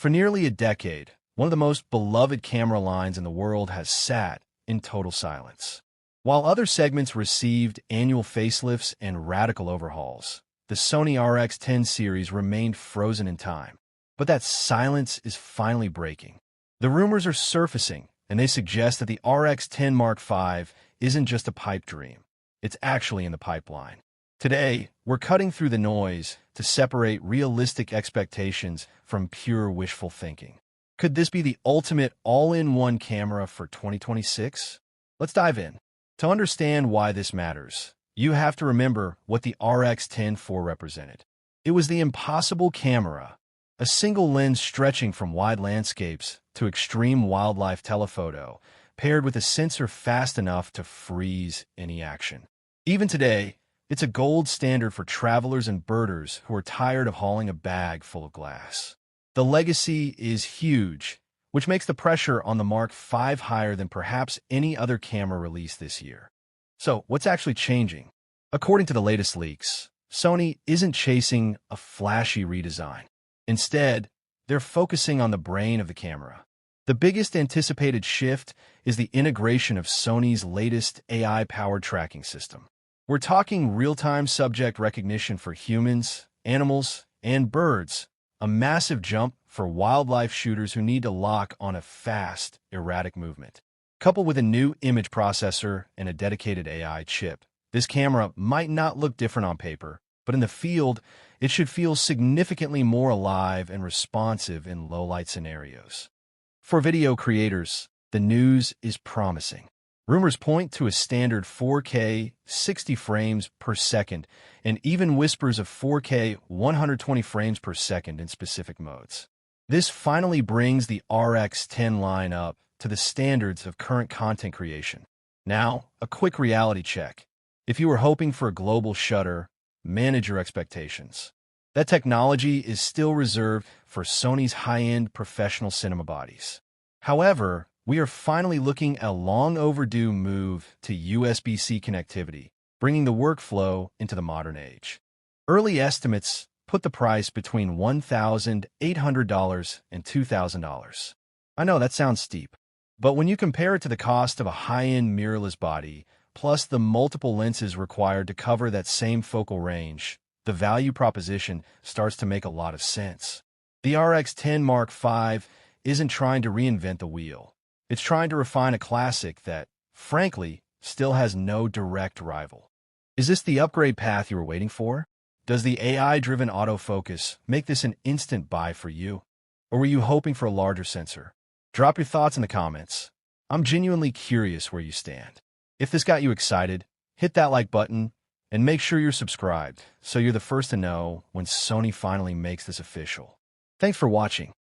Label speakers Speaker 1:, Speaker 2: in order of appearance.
Speaker 1: For nearly a decade, one of the most beloved camera lines in the world has sat in total silence. While other segments received annual facelifts and radical overhauls, the Sony RX10 series remained frozen in time. But that silence is finally breaking. The rumors are surfacing, and they suggest that the RX10 Mark V isn't just a pipe dream. It's actually in the pipeline. Today, we're cutting through the noise to separate realistic expectations from pure wishful thinking. Could this be the ultimate all-in-one camera for 2026? Let's dive in. To understand why this matters, you have to remember what the RX10 V represented. It was the impossible camera, a single lens stretching from wide landscapes to extreme wildlife telephoto, paired with a sensor fast enough to freeze any action. Even today, it's a gold standard for travelers and birders who are tired of hauling a bag full of glass. The legacy is huge, which makes the pressure on the Mark V higher than perhaps any other camera released this year. So, what's actually changing? According to the latest leaks, Sony isn't chasing a flashy redesign. Instead, they're focusing on the brain of the camera. The biggest anticipated shift is the integration of Sony's latest AI-powered tracking system. We're talking real-time subject recognition for humans, animals, and birds, a massive jump for wildlife shooters who need to lock on a fast, erratic movement. Coupled with a new image processor and a dedicated AI chip, this camera might not look different on paper, but in the field, it should feel significantly more alive and responsive in low-light scenarios. For video creators, the news is promising. Rumors point to a standard 4K 60 frames per second and even whispers of 4K 120 frames per second in specific modes. This finally brings the RX10 line up to the standards of current content creation. Now, a quick reality check. If you were hoping for a global shutter, manage your expectations. That technology is still reserved for Sony's high-end professional cinema bodies. However, we are finally looking at a long-overdue move to USB-C connectivity, bringing the workflow into the modern age. Early estimates put the price between $1,800 and $2,000. I know that sounds steep, but when you compare it to the cost of a high-end mirrorless body, plus the multiple lenses required to cover that same focal range, the value proposition starts to make a lot of sense. The RX10 Mark V isn't trying to reinvent the wheel. It's trying to refine a classic that, frankly, still has no direct rival. Is this the upgrade path you were waiting for? Does the AI-driven autofocus make this an instant buy for you? Or were you hoping for a larger sensor? Drop your thoughts in the comments. I'm genuinely curious where you stand. If this got you excited, hit that like button and make sure you're subscribed so you're the first to know when Sony finally makes this official. Thanks for watching.